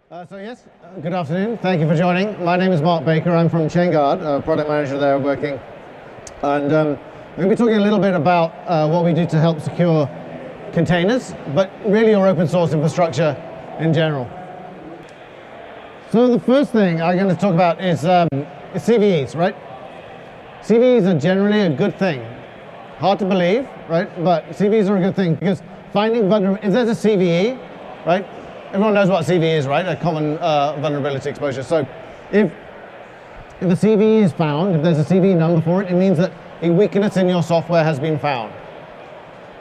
Good afternoon. Thank you for joining. My name is Mark Baker. I'm from ChainGuard, product manager there working. And I'm going to be talking a little bit about what we do to help secure containers, but really your open source infrastructure in general. So the first thing I'm going to talk about is CVEs, right? CVEs are generally a good thing. Hard to believe, right? But CVEs are a good thing because finding vulnerability, if there's a CVE, right? Everyone knows what a CVE is, right? A common vulnerability exposure. So if a CVE is found, if there's a CVE number for it, it means that a weakness in your software has been found.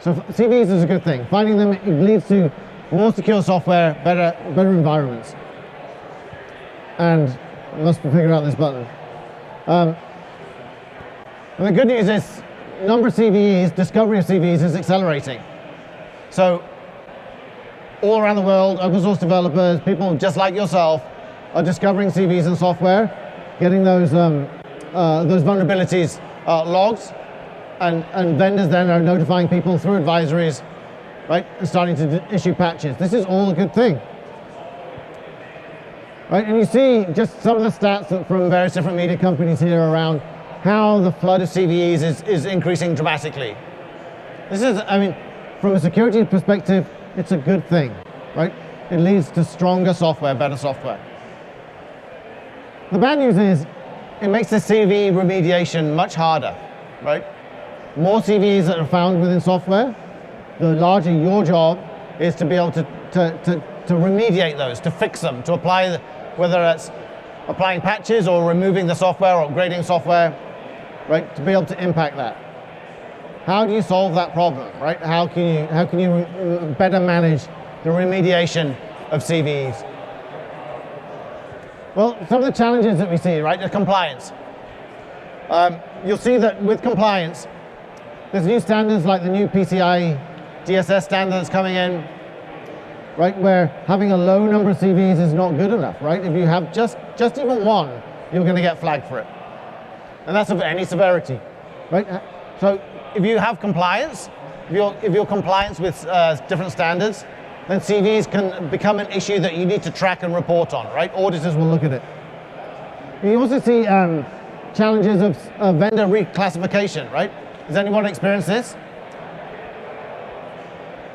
So CVEs is a good thing. Finding them, it leads to more secure software, better environments. And I must figure out this button. And the good news is, number of CVEs, discovery of CVEs is accelerating. So all around the world, open source developers, people just like yourself, are discovering CVEs in software, getting those vulnerabilities logs, and vendors then are notifying people through advisories, right, and starting to issue patches. This is all a good thing. Right, and you see just some of the stats from various different media companies here around how the flood of CVEs is increasing dramatically. This is, I mean, from a security perspective, it's a good thing, right? It leads to stronger software, better software. The bad news is it makes the CVE remediation much harder, right? More CVEs that are found within software, the larger your job is to be able to remediate those, to fix them, to apply, whether that's applying patches or removing the software or upgrading software, right? To be able to impact that. How do you solve that problem, right? How can you better manage the remediation of CVEs? Well, some of the challenges that we see, right, are compliance. You'll see that with compliance, there's new standards like the new PCI DSS standard that's coming in, right, where having a low number of CVEs is not good enough, right? If you have just even one, you're going to get flagged for it. And that's of any severity, right? So if you have compliance, if you're compliance with different standards, then CVEs can become an issue that you need to track and report on, right? Auditors will look at it. You also see challenges of vendor reclassification, right? Has anyone experienced this?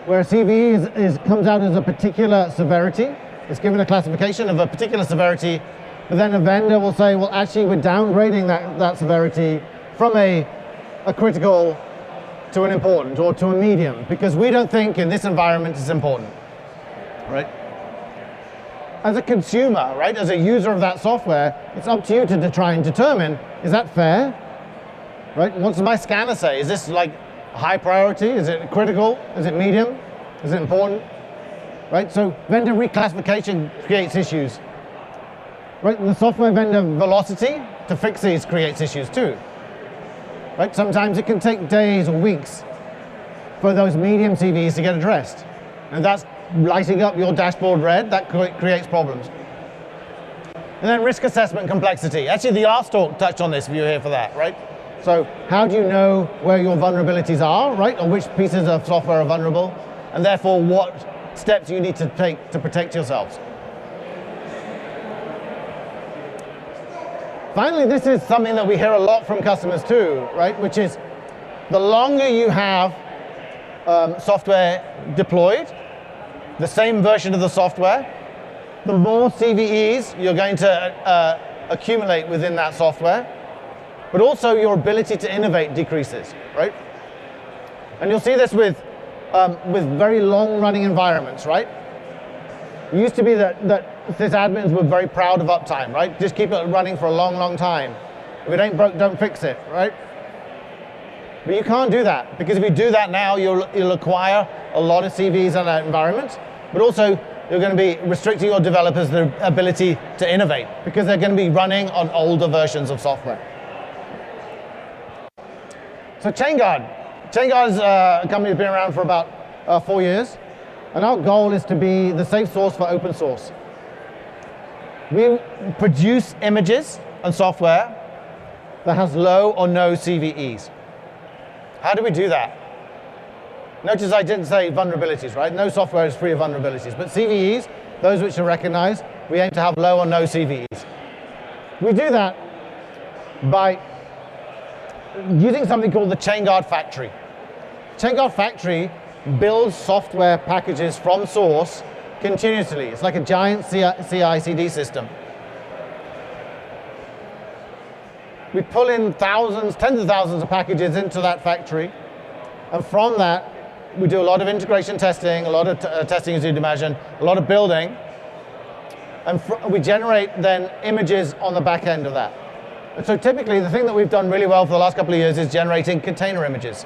Where a CVE comes out as a particular severity, it's given a classification of a particular severity, but then a vendor will say, well, actually, we're downgrading that severity from a critical to an important or to a medium because we don't think in this environment it's important, right? As a consumer, right, as a user of that software, it's up to you to try and determine, is that fair, right? What does my scanner say? Is this like high priority? Is it critical? Is it medium? Is it important? Right, so vendor reclassification creates issues. Right, and the software vendor velocity to fix these creates issues too. Right? Sometimes it can take days or weeks for those medium CVEs to get addressed. And that's lighting up your dashboard red, that creates problems. And then risk assessment complexity. Actually, the Arts talk touched on this if you're here for that, right? So how do you know where your vulnerabilities are, right? Or which pieces of software are vulnerable? And therefore, what steps you need to take to protect yourselves. Finally, this is something that we hear a lot from customers too, right? Which is the longer you have software deployed, the same version of the software, the more CVEs you're going to accumulate within that software, but also your ability to innovate decreases, right? And you'll see this with very long-running environments, right? It used to be that sysadmins were very proud of uptime, right? Just keep it running for a long, long time. If it ain't broke, don't fix it, right? But you can't do that, because if you do that now, you'll acquire a lot of CVEs in that environment, but also you're going to be restricting your developers their ability to innovate, because they're going to be running on older versions of software. So ChainGuard is a company that's been around for about 4 years. And our goal is to be the safe source for open source. We produce images and software that has low or no CVEs. How do we do that? Notice I didn't say vulnerabilities, right? No software is free of vulnerabilities, but CVEs, those which are recognized, we aim to have low or no CVEs. We do that by using something called the Chain Guard Factory. Chain Guard Factory builds software packages from source continuously. It's like a giant CI/CD system. We pull in thousands, tens of thousands of packages into that factory, and from that, we do a lot of integration testing, a lot of testing as you'd imagine, a lot of building, and we generate then images on the back end of that. And so typically, the thing that we've done really well for the last couple of years is generating container images.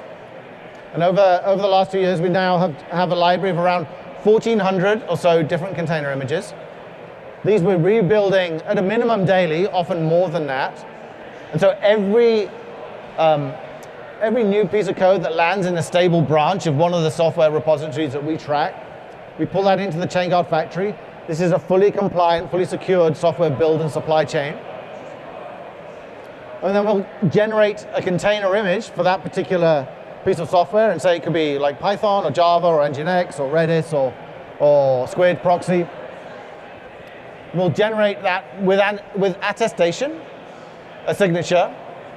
And over the last 2 years, we now have a library of around 1,400 or so different container images. These we're rebuilding at a minimum daily, often more than that. And so every new piece of code that lands in a stable branch of one of the software repositories that we track, we pull that into the Chain Guard Factory. This is a fully compliant, fully secured software build and supply chain. And then we'll generate a container image for that particular piece of software, and say it could be like Python or Java or Nginx or Redis or Squid proxy. We'll generate that with attestation, a signature,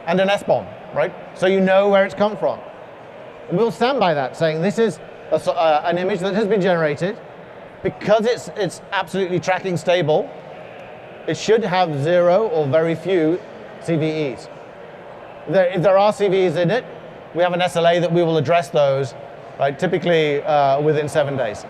and an SBOM, right? So you know where it's come from. And we'll stand by that, saying this is an image that has been generated. Because it's absolutely tracking stable, it should have 0 or very few CVEs. If there are CVEs in it, we have an SLA that we will address those, right, typically within 7 days.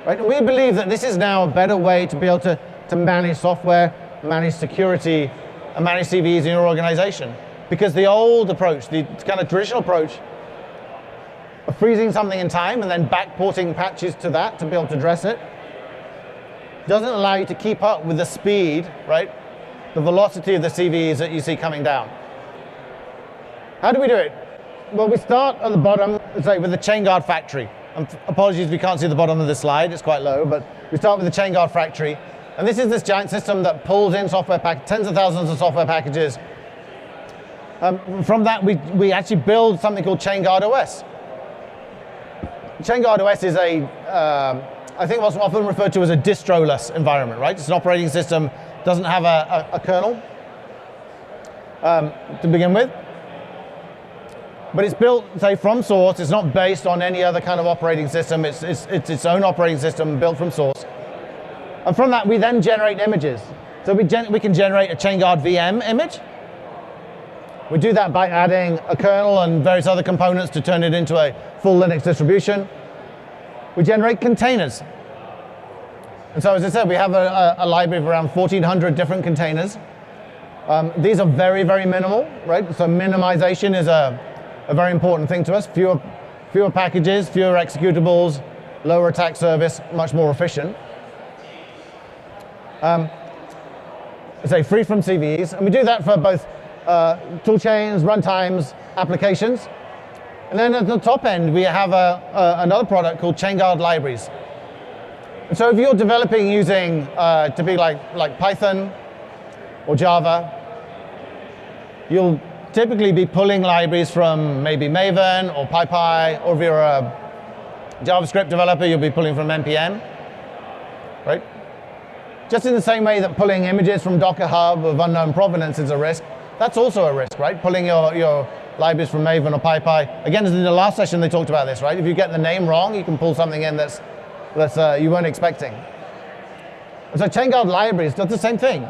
Right? And we believe that this is now a better way to be able to manage software, manage security, and manage CVEs in your organization. Because the old approach, the kind of traditional approach of freezing something in time and then backporting patches to that to be able to address it, doesn't allow you to keep up with the speed, right, the velocity of the CVEs that you see coming down. How do we do it? Well, we start at the bottom, say, with the Chain Guard Factory. Apologies, we can't see the bottom of the slide, it's quite low, but we start with the Chain Guard Factory. And this is this giant system that pulls in software tens of thousands of software packages. From that, we actually build something called Chain Guard OS. Chain Guard OS is I think what's often referred to as a distro-less environment, right? It's an operating system, doesn't have a kernel to begin with. But it's built, say, from source. It's not based on any other kind of operating system. It's its own operating system built from source. And from that, we then generate images. So we can generate a Chain Guard VM image. We do that by adding a kernel and various other components to turn it into a full Linux distribution. We generate containers. And so, as I said, we have a library of around 1,400 different containers. These are very, very minimal, right? So minimization is a very important thing to us. Fewer packages, fewer executables, lower attack service, much more efficient. Say free from CVEs, and we do that for both tool chains, runtimes, applications. And then at the top end, we have another product called Chain Guard Libraries. And so if you're developing using to be like Python or Java, you'll typically be pulling libraries from maybe Maven or PyPy, or if you're a JavaScript developer, you'll be pulling from NPM, right? Just in the same way that pulling images from Docker Hub of unknown provenance is a risk, that's also a risk, right? Pulling your libraries from Maven or PyPy. Again, as in the last session, they talked about this, right? If you get the name wrong, you can pull something in that's you weren't expecting. And so Chain Guard Libraries does the same thing.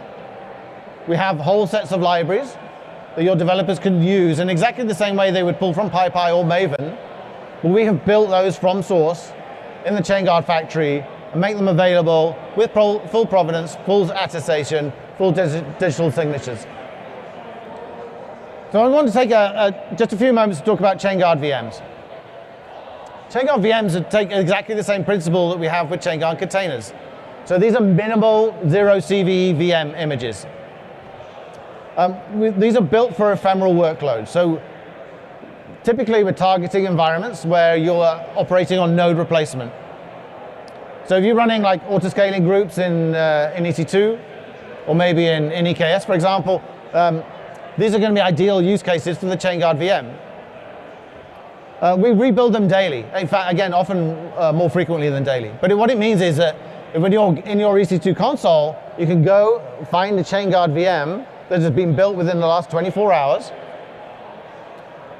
We have whole sets of libraries that your developers can use in exactly the same way they would pull from PyPy or Maven, but we have built those from source in the Chain Guard Factory and make them available with full provenance, full attestation, full digital signatures. So I want to take just a few moments to talk about Chain Guard VMs. Chain Guard VMs take exactly the same principle that we have with Chain Guard containers. So these are minimal zero CVE VM images. These are built for ephemeral workloads. So typically we're targeting environments where you're operating on node replacement. So if you're running like autoscaling groups in EC2, or maybe in EKS, for example, these are going to be ideal use cases for the Chain Guard VM. We rebuild them daily. In fact, again, often more frequently than daily. But what it means is that when you're in your EC2 console, you can go find the ChainGuard VM that has been built within the last 24 hours,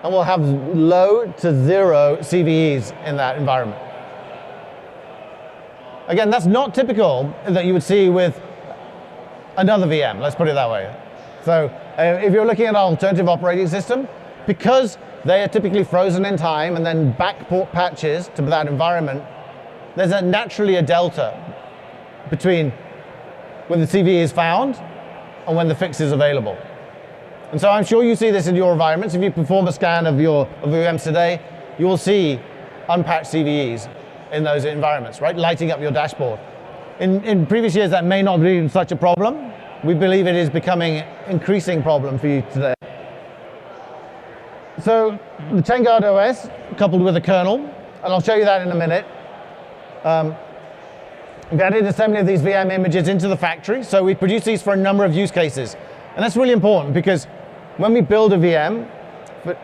and we'll have low to zero CVEs in that environment. Again, that's not typical that you would see with another VM, let's put it that way. So if you're looking at an alternative operating system, because they are typically frozen in time and then backport patches to that environment, there's naturally a delta between when the CVE is found and when the fix is available. And so I'm sure you see this in your environments. If you perform a scan of your VMs today, you will see unpatched CVEs in those environments, right? Lighting up your dashboard. In previous years, that may not have been such a problem. We believe it is becoming an increasing problem for you today. So the ChainGuard OS coupled with a kernel, and I'll show you that in a minute. We've added assembly of these VM images into the factory, so we produce these for a number of use cases. And that's really important because when we build a VM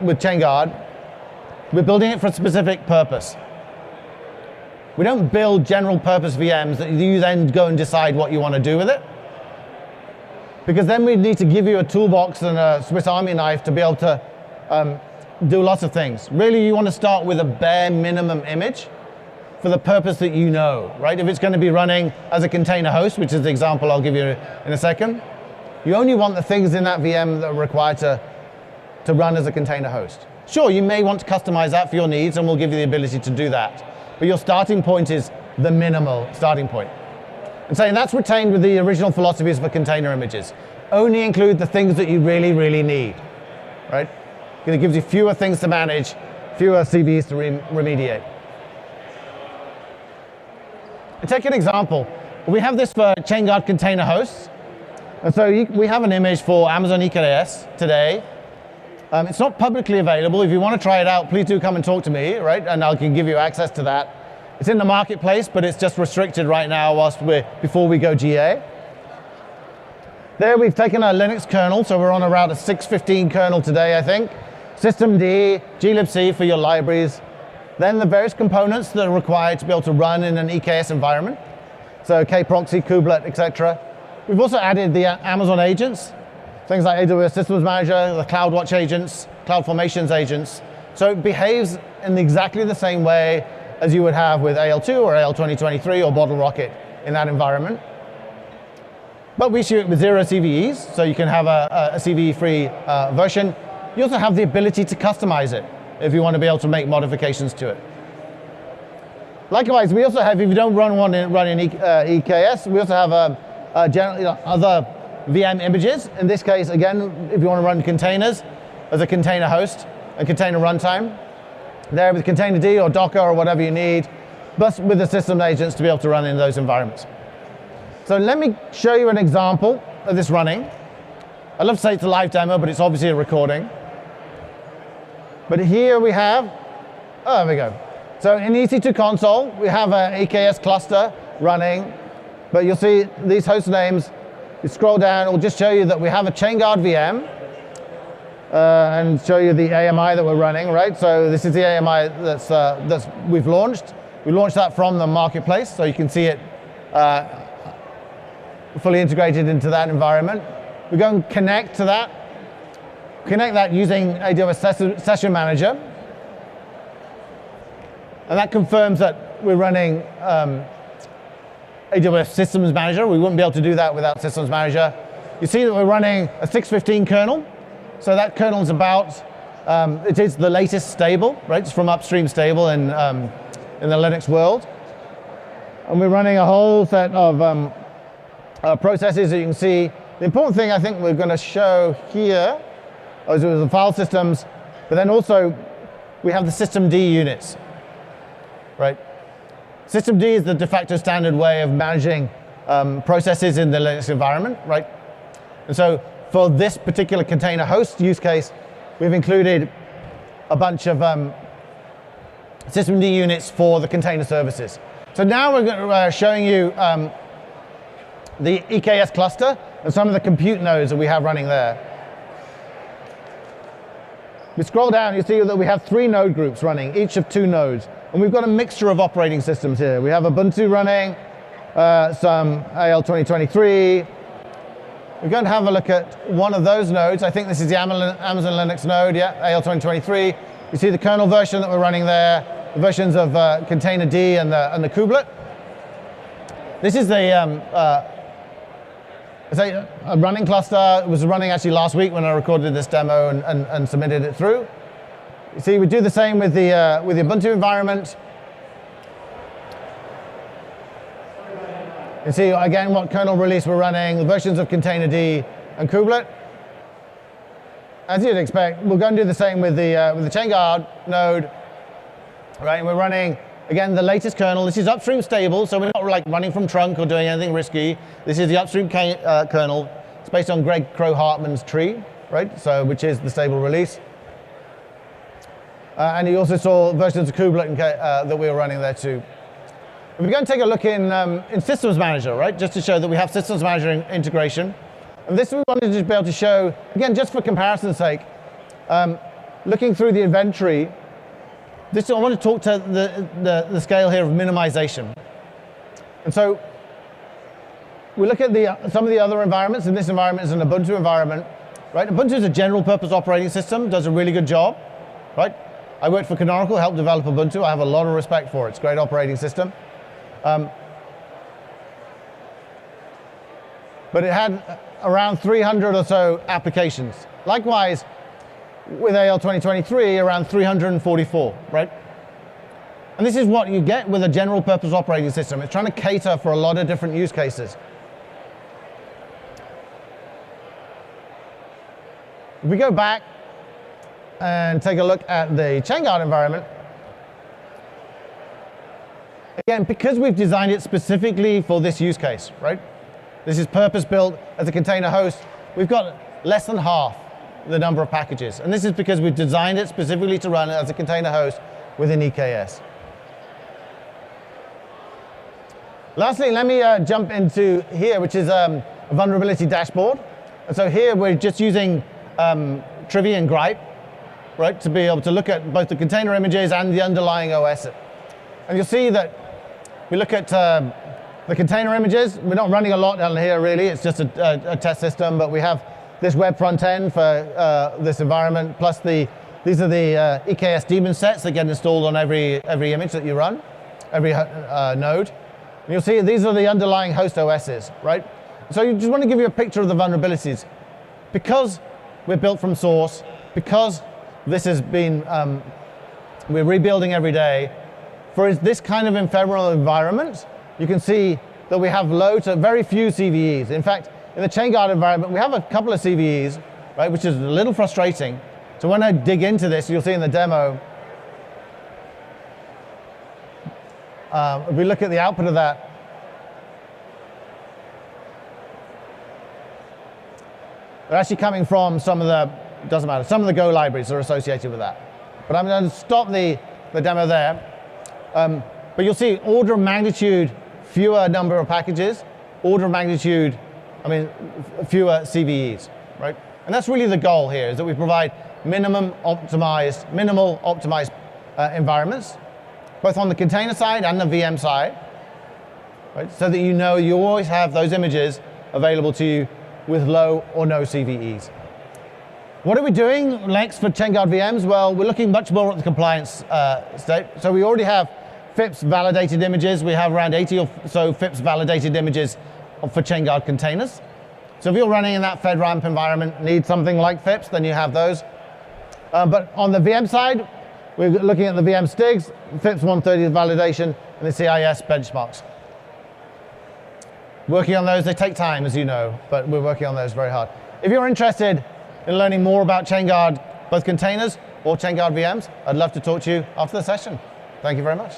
with ChainGuard, we're building it for a specific purpose. We don't build general purpose VMs that you then go and decide what you want to do with it. Because then we need to give you a toolbox and a Swiss Army knife to be able to do lots of things. Really, you want to start with a bare minimum image for the purpose that you know, right? If it's going to be running as a container host, which is the example I'll give you in a second, you only want the things in that VM that are required to run as a container host. Sure, you may want to customize that for your needs, and we'll give you the ability to do that. But your starting point is the minimal starting point. And so that's retained with the original philosophies for container images. Only include the things that you really, really need, right? It gives you fewer things to manage, fewer CVEs to remediate. And take an example. We have this for ChainGuard container hosts. And so we have an image for Amazon EKS today. It's not publicly available. If you want to try it out, please do come and talk to me, right? And I can give you access to that. It's in the marketplace, but it's just restricted right now before we go GA. There we've taken our Linux kernel, so we're on around a 6.15 kernel today, I think. Systemd, glibc for your libraries. Then the various components that are required to be able to run in an EKS environment. So kproxy, kubelet, etc. We've also added the Amazon agents, things like AWS Systems Manager, the CloudWatch agents, CloudFormations agents. So it behaves in exactly the same way as you would have with AL2 or AL2023 or BottleRocket in that environment. But we issue it with 0 CVEs, so you can have a CVE-free version. You also have the ability to customize it if you want to be able to make modifications to it. Likewise, we also have, if you don't run in EKS, we also have generally other VM images. In this case, again, if you want to run containers as a container host, a container runtime, there with Containerd or Docker or whatever you need, plus with the system agents to be able to run in those environments. So let me show you an example of this running. I'd love to say it's a live demo, but it's obviously a recording. But here we have, oh, there we go. So in EC2 console, we have an EKS cluster running, but you'll see these host names. You scroll down, it will just show you that we have a ChainGuard VM, and show you the AMI that we're running, right? So this is the AMI that's we've launched. We launched that from the marketplace, so you can see it fully integrated into that environment. We go and connect to that. Connect that using AWS Session Manager. And that confirms that we're running AWS Systems Manager. We wouldn't be able to do that without Systems Manager. You see that we're running a 6.15 kernel. So that kernel is about, it is the latest stable, right? It's from upstream stable in the Linux world. And we're running a whole set of processes that you can see. The important thing I think we're going to show here is the file systems, but then also we have the systemd units, right? Systemd is the de facto standard way of managing processes in the Linux environment, right? And so for this particular container host use case, we've included a bunch of systemd units for the container services. So now we're showing you the EKS cluster and some of the compute nodes that we have running there. We scroll down, you see that we have 3 node groups running, each of 2 nodes. And we've got a mixture of operating systems here. We have Ubuntu running, some AL2023. We're going to have a look at one of those nodes. I think this is the Amazon Linux node, yeah, AL2023. You see the kernel version that we're running there, the versions of container D and the kubelet. This is a running cluster. It was running actually last week when I recorded this demo and submitted it through. You see, we do the same with the Ubuntu environment. You see, again, what kernel release we're running, the versions of container D and kubelet. As you'd expect, we're going to do the same with the ChainGuard node. Right, and we're running, again, the latest kernel. This is upstream stable, so we're not like running from trunk or doing anything risky. This is the upstream kernel. It's based on Greg Crow-Hartman's tree, right? So, which is the stable release. And you also saw versions of kubelet that we were running there too. We're going to take a look in Systems Manager, right? Just to show that we have Systems Manager integration. And this we wanted to be able to show, again, just for comparison's sake, looking through the inventory. I want to talk to the scale here of minimization. And so we look at some of the other environments, and this environment is an Ubuntu environment, right? Ubuntu is a general purpose operating system, does a really good job, right? I worked for Canonical, helped develop Ubuntu. I have a lot of respect for it. It's a great operating system. But it had around 300 or so applications. Likewise, with AL2023, around 344, right? And this is what you get with a general purpose operating system. It's trying to cater for a lot of different use cases. If we go back and take a look at the ChainGuard environment, again, because we've designed it specifically for this use case, right? This is purpose-built as a container host. We've got less than half the number of packages. And this is because we've designed it specifically to run as a container host within EKS. Lastly, let me jump into here, which is a vulnerability dashboard. And so here we're just using Trivy and Gripe, right, to be able to look at both the container images and the underlying OS. And you'll see that we look at the container images. We're not running a lot down here, really. It's just a test system, but we have this web front end for this environment, plus these are the EKS daemon sets that get installed on every image that you run, every node. And you'll see these are the underlying host OSs, right? So you just want to give you a picture of the vulnerabilities. Because we're built from source, because this has been, we're rebuilding every day, for this kind of ephemeral environment, you can see that we have low to very few CVEs. In fact, in the ChainGuard environment, we have a couple of CVEs, right, which is a little frustrating. So when I dig into this, you'll see in the demo, if we look at the output of that, they're actually coming from some of the, doesn't matter, some of the Go libraries are associated with that. But I'm going to stop the demo there. But you'll see order of magnitude, fewer number of packages, order of magnitude, fewer CVEs, right? And that's really the goal here, is that we provide minimal optimized environments, both on the container side and the VM side, right? So that you always have those images available to you with low or no CVEs. What are we doing next for ChainGuard VMs? Well, we're looking much more at the compliance state. So we already have FIPS validated images. We have around 80 or so FIPS validated images for ChainGuard containers. So if you're running in that FedRAMP environment, need something like FIPS, then you have those. But on the VM side, we're looking at the VM STIGs, FIPS 130 validation, and the CIS benchmarks. Working on those, they take time, as you know, but we're working on those very hard. If you're interested in learning more about ChainGuard, both containers or ChainGuard VMs, I'd love to talk to you after the session. Thank you very much.